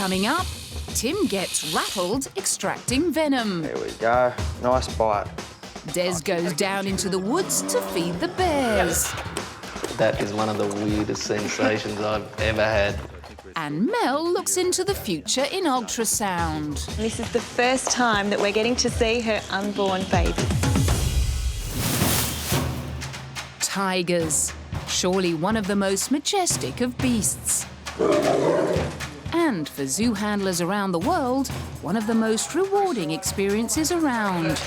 coming up, Tim gets rattled extracting venom. There we go. Nice bite. Des goes down into the woods to feed the bears. That is one of the weirdest sensations I've ever had. And Mel looks into the future in ultrasound. This is the first time that we're getting to see her unborn baby. Tigers, surely one of the most majestic of beasts. And for zoo handlers around the world, one of the most rewarding experiences around.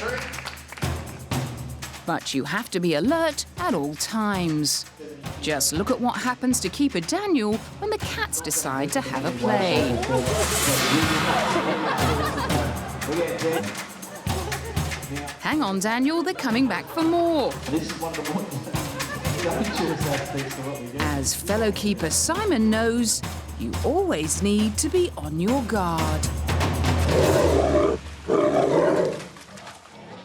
But you have to be alert at all times. Just look at what happens to keeper Daniel when the cats decide to have a play. Hang on, Daniel, they're coming back for more. As fellow keeper Simon knows, you always need to be on your guard.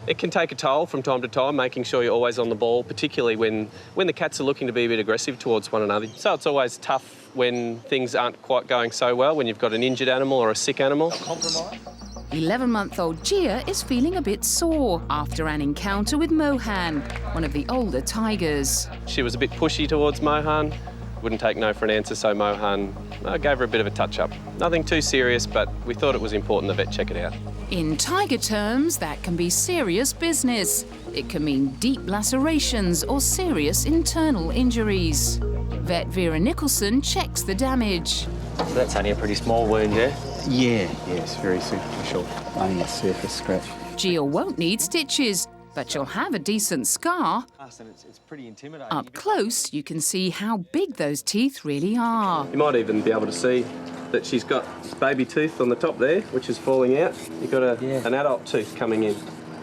It can take a toll from time to time, making sure you're always on the ball, particularly when the cats are looking to be a bit aggressive towards one another. So it's always tough when things aren't quite going so well, when you've got an injured animal or a sick animal. 11-month-old Gia is feeling a bit sore after an encounter with Mohan, one of the older tigers. She was a bit pushy towards Mohan. Wouldn't take no for an answer, so Mohan gave her a bit of a touch-up. Nothing too serious, but we thought it was important the vet check it out. In tiger terms, that can be serious business. It can mean deep lacerations or serious internal injuries. Vet Vera Nicholson checks the damage. So that's only a pretty small wound, yeah? Yeah, it's very superficial. Only a surface scratch. Gia won't need stitches, but you'll have a decent scar. It's pretty intimidating. Up close, you can see how big those teeth really are. You might even be able to see that she's got baby tooth on the top there, which is falling out. You've got an adult tooth coming in.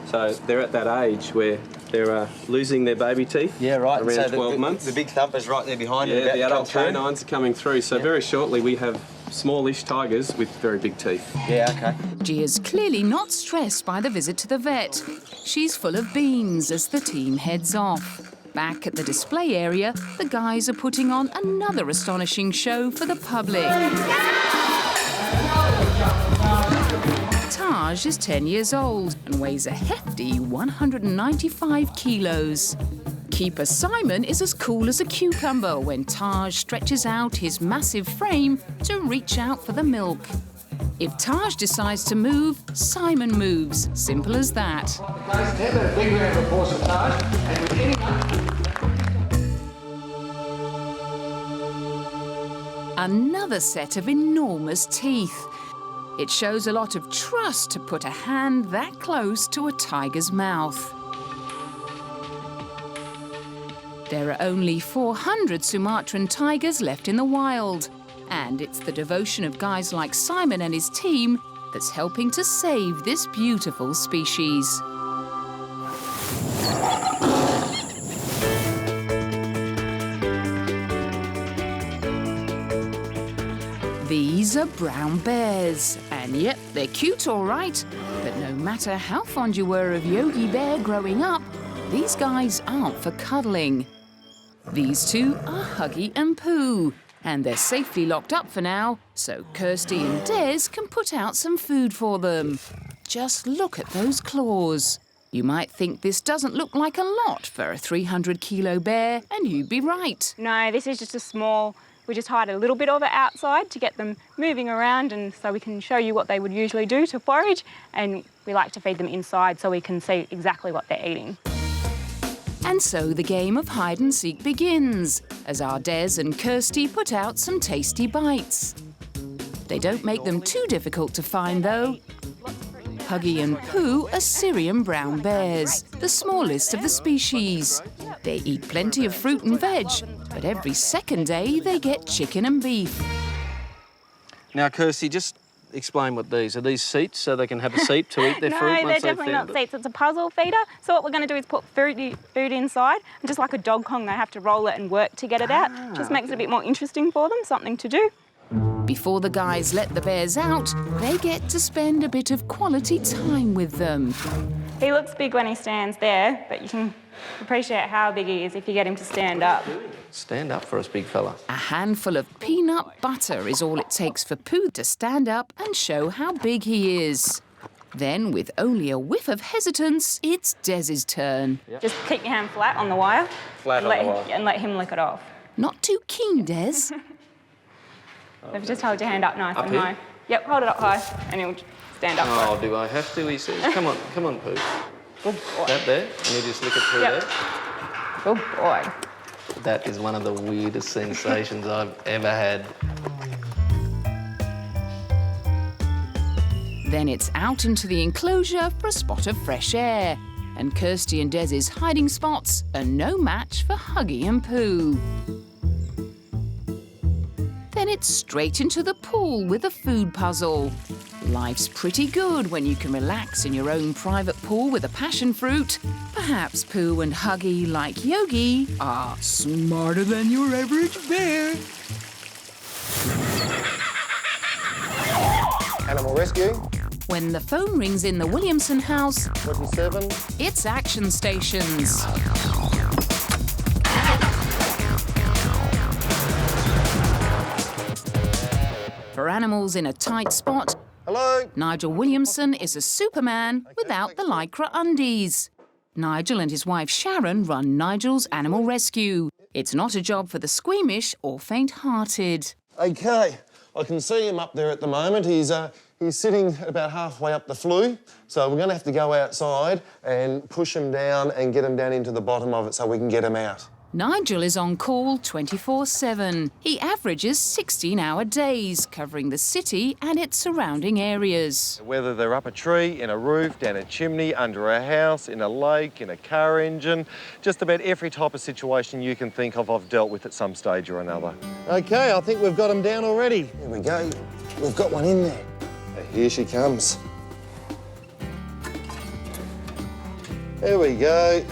So they're at that age where they're losing their baby teeth. Yeah, right. Around 12 months. The big thumper's right there behind her. Yeah, the adult canines are coming through. So very shortly we have smallish tigers with very big teeth. Yeah, OK. Gia's clearly not stressed by the visit to the vet. She's full of beans as the team heads off. Back at the display area, the guys are putting on another astonishing show for the public. Taj is 10 years old and weighs a hefty 195 kilos. Keeper Simon is as cool as a cucumber when Taj stretches out his massive frame to reach out for the milk. If Taj decides to move, Simon moves. Simple as that. Another set of enormous teeth. It shows a lot of trust to put a hand that close to a tiger's mouth. There are only 400 Sumatran tigers left in the wild, and it's the devotion of guys like Simon and his team that's helping to save this beautiful species. These are brown bears, and yep, they're cute all right, but no matter how fond you were of Yogi Bear growing up, these guys aren't for cuddling. These two are Huggy and Pooh, and they're safely locked up for now, so Kirsty and Des can put out some food for them. Just look at those claws. You might think this doesn't look like a lot for a 300-kilo bear, and you'd be right. No, this is just a small... We just hide a little bit of it outside to get them moving around, and so we can show you what they would usually do to forage, and we like to feed them inside so we can see exactly what they're eating. And so the game of hide-and-seek begins, as our Des and Kirsty put out some tasty bites. They don't make them too difficult to find, though. Huggy and Pooh are Syrian brown bears, the smallest of the species. They eat plenty of fruit and veg, but every second day they get chicken and beef. Now, Kirsty, just explain what these are. These seats so they can have a seat to eat their fruit? No, they're definitely not seats. It's a puzzle feeder. So what we're going to do is put food inside, and just like a dog Kong, they have to roll it and work to get it out. Just makes it a bit more interesting for them, something to do. Before the guys let the bears out, they get to spend a bit of quality time with them. He looks big when he stands there, but you can appreciate how big he is if you get him to stand up. Stand up for us, big fella. A handful of peanut butter is all it takes for Pooh to stand up and show how big he is. Then, with only a whiff of hesitance, it's Dez's turn. Just keep your hand flat on the wire. Flat on the wire. And let him lick it off. Not too keen, Des. If you just hold your hand up nice Up and here? high. Yep, hold it up high, and he'll stand up. Oh, do I have to? He says. Come on, Pooh. Good boy. That there, and you just lick it through Yep. there. Good boy. That is one of the weirdest sensations I've ever had. Then it's out into the enclosure for a spot of fresh air. And Kirsty and Dez's hiding spots are no match for Huggy and Pooh. Then it's straight into the pool with a food puzzle. Life's pretty good when you can relax in your own private pool with a passion fruit. Perhaps Pooh and Huggy, like Yogi, are smarter than your average bear. Animal rescue, When the phone rings in the Williamson house, 27. it's action stations. For animals in a tight spot, Hello? Nigel Williamson is a Superman without the Lycra undies. Nigel and his wife Sharon run Nigel's Animal Rescue. It's not a job for the squeamish or faint-hearted. Okay, I can see him up there at the moment. He's sitting about halfway up the flue, so we're going to have to go outside and push him down and get him down into the bottom of it so we can get him out. Nigel is on call 24/7. He averages 16-hour days, covering the city and its surrounding areas. Whether they're up a tree, in a roof, down a chimney, under a house, in a lake, in a car engine, just about every type of situation you can think of, I've dealt with at some stage or another. Okay, I think we've got him down already. Here we go. We've got one in there. Here she comes. There we go.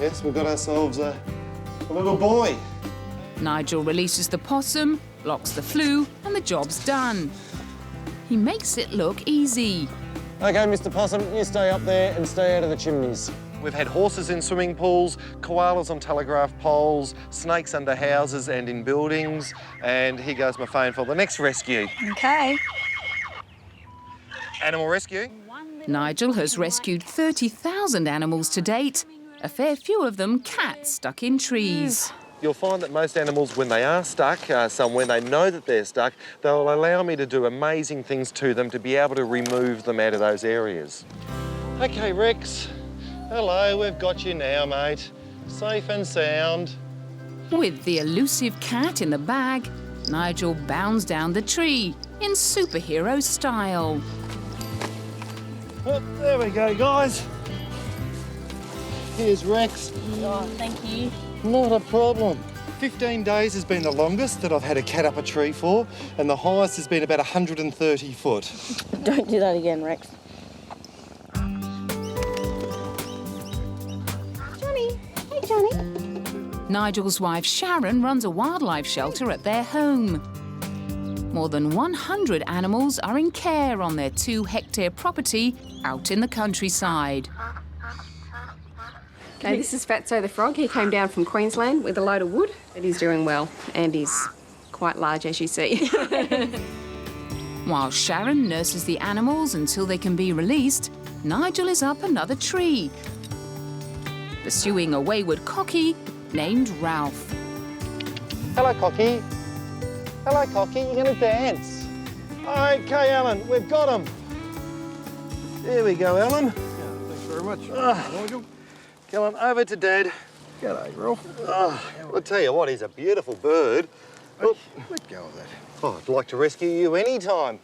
Yes, we've got ourselves a little boy. Nigel releases the possum, blocks the flue, and the job's done. He makes it look easy. Okay, Mr. Possum, you stay up there and stay out of the chimneys. We've had horses in swimming pools, koalas on telegraph poles, snakes under houses and in buildings, and here goes my phone for the next rescue. Okay. Animal rescue. Nigel has rescued 30,000 animals to date, a fair few of them cats stuck in trees. You'll find that most animals, when they are stuck, when they know that they're stuck, they'll allow me to do amazing things to them to be able to remove them out of those areas. Okay, Rex. Hello, we've got you now, mate. Safe and sound. With the elusive cat in the bag, Nigel bounds down the tree in superhero style. Oh, there we go, guys. Here's Rex. Oh, thank you. Not a problem. 15 days has been the longest that I've had a cat up a tree for, and the highest has been about 130 foot. Don't do that again, Rex. Johnny. Hey, Johnny. Nigel's wife Sharon runs a wildlife shelter at their home. More than 100 animals are in care on their 2-hectare property out in the countryside. Okay, this is Fatso the frog. He came down from Queensland with a load of wood, and he's doing well, and he's quite large, as you see. While Sharon nurses the animals until they can be released, Nigel is up another tree, pursuing a wayward cocky named Ralph. Hello, Cocky. Hello, Cocky. You're going to dance. Okay, Alan, we've got him. There we go, Alan. Yeah, thanks very much, Nigel. Come on, over to Dad. G'day, Ralph. I'll tell you what, he's a beautiful bird. Oh, Let go of that. I'd like to rescue you anytime.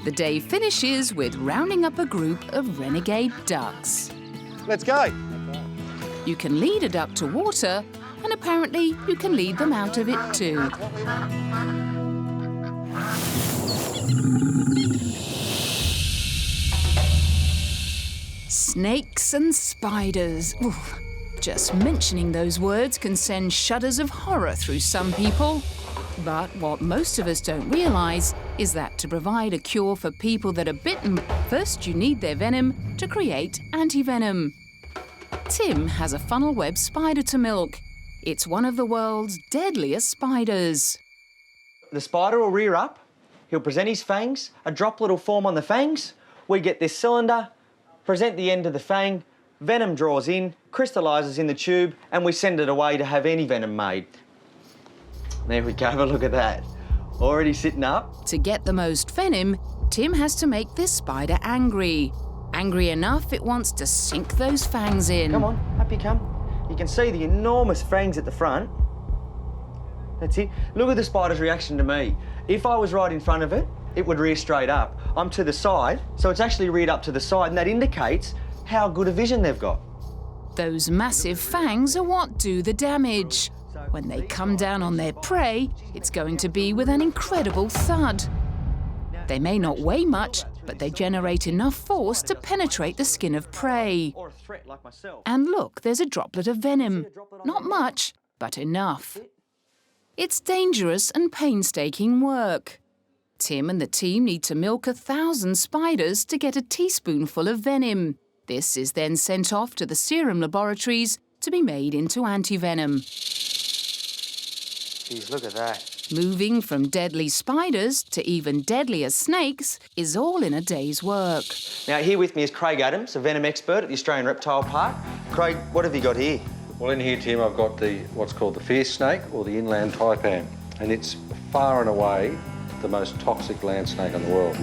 The day finishes with rounding up a group of renegade ducks. Let's go. You can lead a duck to water, and apparently you can lead them out of it too. Snakes and spiders. Oof. Just mentioning those words can send shudders of horror through some people. But what most of us don't realise is that to provide a cure for people that are bitten, first you need their venom to create anti-venom. Tim has a funnel web spider to milk. It's one of the world's deadliest spiders. The spider will rear up, he'll present his fangs, a droplet will form on the fangs, we get this cylinder, present the end of the fang, venom draws in, crystallises in the tube, and we send it away to have any venom made. There we go, have a look at that. Already sitting up. To get the most venom, Tim has to make this spider angry. Angry enough it wants to sink those fangs in. Come on, up you come. You can see the enormous fangs at the front. That's it. Look at the spider's reaction to me. If I was right in front of it, it would rear straight up. I'm to the side, so it's actually reared up to the side, and that indicates how good a vision they've got. Those massive fangs are what do the damage. When they come down on their prey, it's going to be with an incredible thud. They may not weigh much, but they generate enough force to penetrate the skin of prey. And look, there's a droplet of venom. Not much, but enough. It's dangerous and painstaking work. Tim and the team need to milk 1,000 spiders to get a teaspoonful of venom. This is then sent off to the serum laboratories to be made into anti-venom. Jeez, look at that. Moving from deadly spiders to even deadlier snakes is all in a day's work. Now, here with me is Craig Adams, a venom expert at the Australian Reptile Park. Craig, what have you got here? Well, in here, Tim, I've got what's called the fierce snake, or the inland taipan, and it's far and away the most toxic land snake in the world.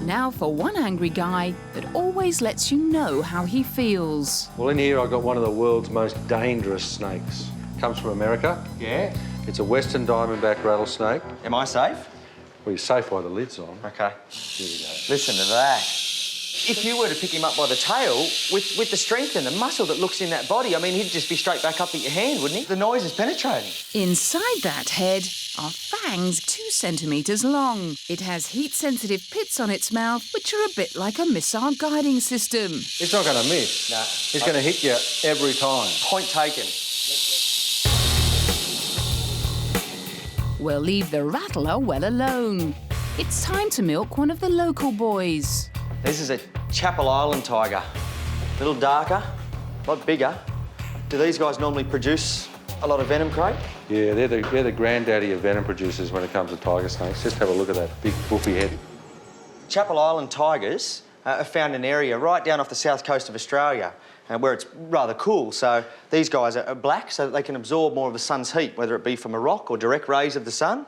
Now for one angry guy that always lets you know how he feels. Well, in here I've got one of the world's most dangerous snakes. Comes from America. Yeah? It's a western diamondback rattlesnake. Am I safe? Well, you're safe while the lid's on. Okay. Here we go. Listen to that. If you were to pick him up by the tail, with the strength and the muscle that looks in that body, I mean, he'd just be straight back up at your hand, wouldn't he? The noise is penetrating. Inside that head are fangs 2 centimetres long. It has heat-sensitive pits on its mouth, which are a bit like a missile guiding system. It's not going to miss. No. He's going to hit you every time. Point taken. We'll leave the rattler well alone. It's time to milk one of the local boys. This is a Chapel Island tiger. A little darker, a lot bigger. Do these guys normally produce a lot of venom, Craig? Yeah, they're the granddaddy of venom producers when it comes to tiger snakes. Just have a look at that big buffy head. Chapel Island tigers are found in an area right down off the south coast of Australia where it's rather cool. So these guys are black so that they can absorb more of the sun's heat, whether it be from a rock or direct rays of the sun.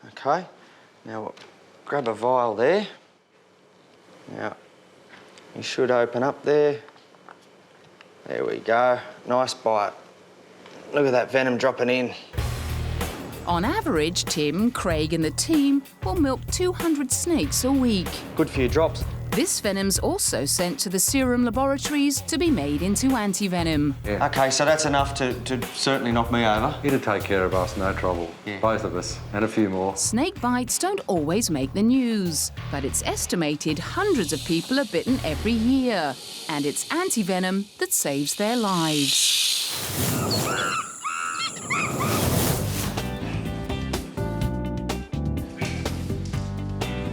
OK, now we'll grab a vial there. Now, you should open up there. There we go. Nice bite. Look at that venom dropping in. On average, Tim, Craig and the team will milk 200 snakes a week. Good for your drops. This venom's also sent to the serum laboratories to be made into anti-venom. Yeah. OK, so that's enough to certainly knock me over. He'll take care of us, no trouble. Yeah. Both of us, and a few more. Snake bites don't always make the news, but it's estimated hundreds of people are bitten every year, and it's anti-venom that saves their lives.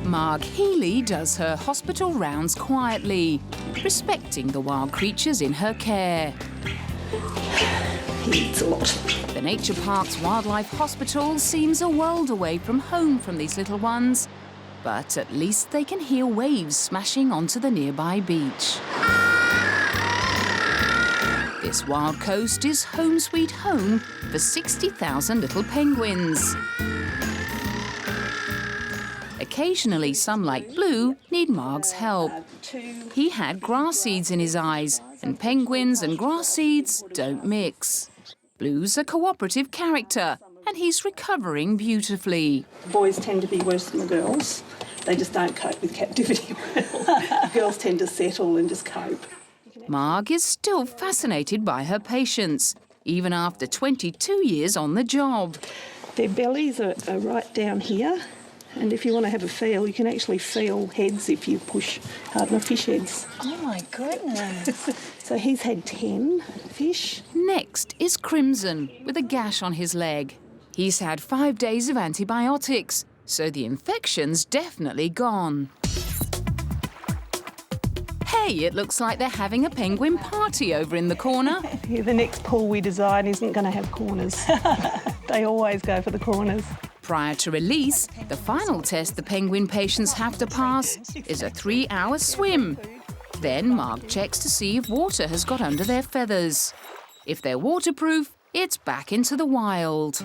Marg Healy does her hospital rounds quietly, respecting the wild creatures in her care. He eats a lot. The Nature Park's Wildlife Hospital seems a world away from home from these little ones, but at least they can hear waves smashing onto the nearby beach. This wild coast is home sweet home for 60,000 little penguins. Occasionally, some like Blue need Marg's help. He had grass seeds in his eyes, and penguins and grass seeds don't mix. Blue's a cooperative character, and he's recovering beautifully. Boys tend to be worse than the girls. They just don't cope with captivity well. The girls tend to settle and just cope. Marg is still fascinated by her patients, even after 22 years on the job. Their bellies are right down here. And if you want to have a feel, you can actually feel heads if you push hard enough, fish heads. Oh my goodness. So he's had 10 fish. Next is Crimson, with a gash on his leg. He's had 5 days of antibiotics, so the infection's definitely gone. Hey, it looks like they're having a penguin party over in the corner. Yeah, the next pool we design isn't going to have corners. They always go for the corners. Prior to release, the final test the penguin patients have to pass is a 3-hour swim. Then Mark checks to see if water has got under their feathers. If they're waterproof, it's back into the wild.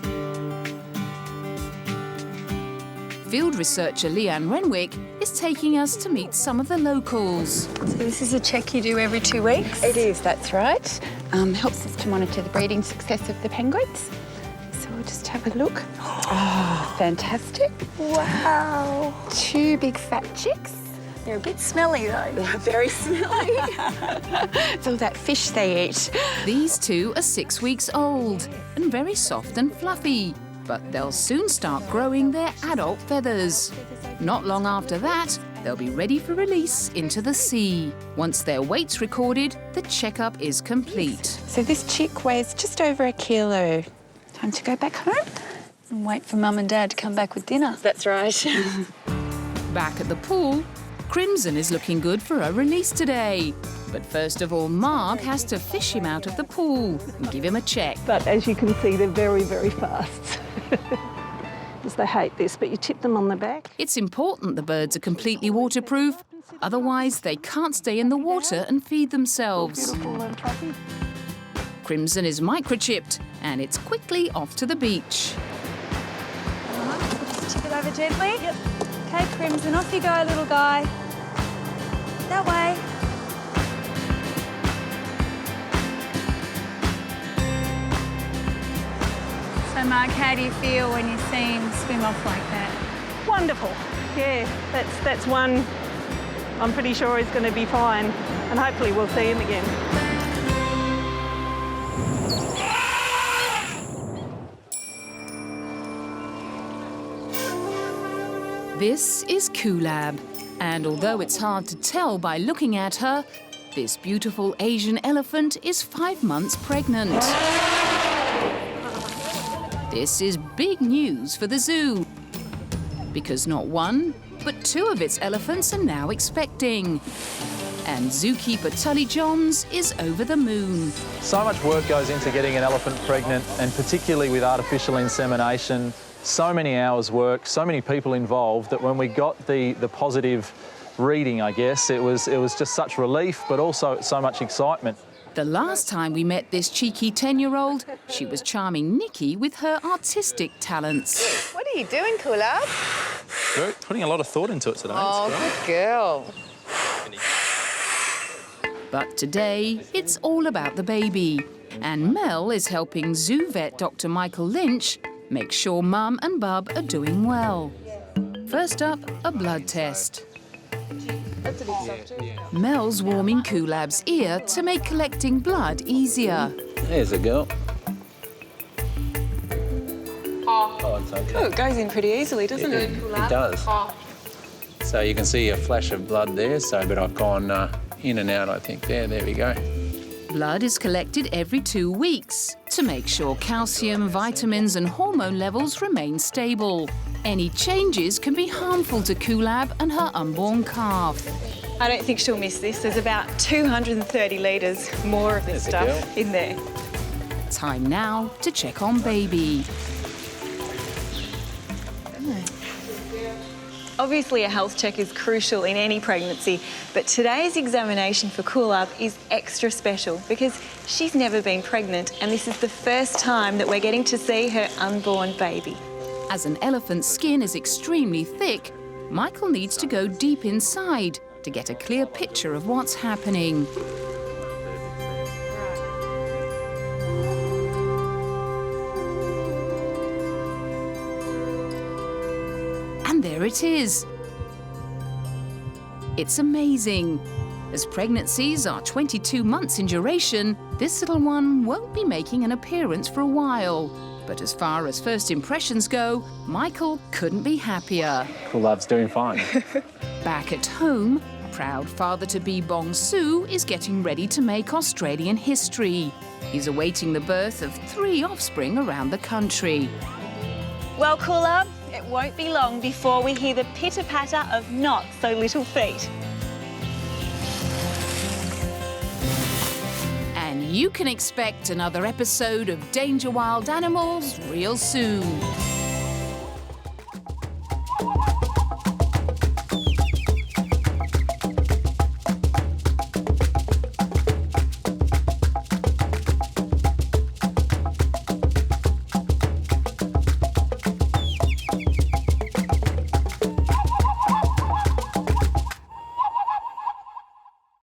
Field researcher Leanne Renwick is taking us to meet some of the locals. So this is a check you do every 2 weeks? It is, that's right. Helps us to monitor the breeding success of the penguins. So we'll just have a look. Oh, fantastic. Wow. 2 big fat chicks. They're a bit smelly though. They're very smelly. It's all that fish they eat. These 2 are 6 weeks old and very soft and fluffy, but they'll soon start growing their adult feathers. Not long after that, they'll be ready for release into the sea. Once their weight's recorded, the checkup is complete. So this chick weighs just over 1 kilo. Time to go back home? And wait for Mum and Dad to come back with dinner. That's right. Back at the pool, Crimson is looking good for a release today. But first of all, Mark has to fish him out of the pool and give him a check. But as you can see, they're very, very fast. Because they hate this, but you tip them on the back. It's important the birds are completely waterproof, otherwise they can't stay in the water and feed themselves. Beautiful and fluffy. Crimson is microchipped and it's quickly off to the beach. Just tip it over gently. Yep. Okay, Crimson, off you go, little guy. That way. So, Mark, how do you feel when you see him swim off like that? Wonderful. Yeah, that's one I'm pretty sure is going to be fine, and hopefully we'll see him again. This is Kulab, and although it's hard to tell by looking at her, this beautiful Asian elephant is 5 months pregnant. This is big news for the zoo, because not 1, but 2 of its elephants are now expecting. And zookeeper Tully Johns is over the moon. So much work goes into getting an elephant pregnant, and particularly with artificial insemination. So many hours work, so many people involved, that when we got the positive reading, I guess, it was just such relief, but also so much excitement. The last time we met this cheeky 10-year-old, she was charming Nikki with her artistic talents. What are you doing, Kulab? We're putting a lot of thought into it today. Oh, good girl. But today, it's all about the baby. And Mel is helping zoo vet Dr. Michael Lynch make sure Mum and Bub are doing well. First up, a blood test. Mel's warming Kulab's ear to make collecting blood easier. There's a girl. Oh, it's okay. oh, it goes in pretty easily, doesn't it? It does. So you can see a flash of blood there, but I've gone in and out, I think. There we go. Blood is collected every 2 weeks to make sure calcium, vitamins and hormone levels remain stable. Any changes can be harmful to Kulab and her unborn calf. I don't think she'll miss this. There's about 230 litres more of this stuff in there. Time now to check on baby. Obviously, a health check is crucial in any pregnancy, but today's examination for Kulab is extra special because she's never been pregnant and this is the first time that we're getting to see her unborn baby. As an elephant's skin is extremely thick, Michael needs to go deep inside to get a clear picture of what's happening. And there it is. It's amazing. As pregnancies are 22 months in duration, this little one won't be making an appearance for a while. But as far as first impressions go, Michael couldn't be happier. Coolab's doing fine. Back at home, proud father-to-be Bong Su is getting ready to make Australian history. He's awaiting the birth of 3 offspring around the country. Well, Coolab, it won't be long before we hear the pitter-patter of not-so-little feet. And you can expect another episode of Danger Wild Animals real soon.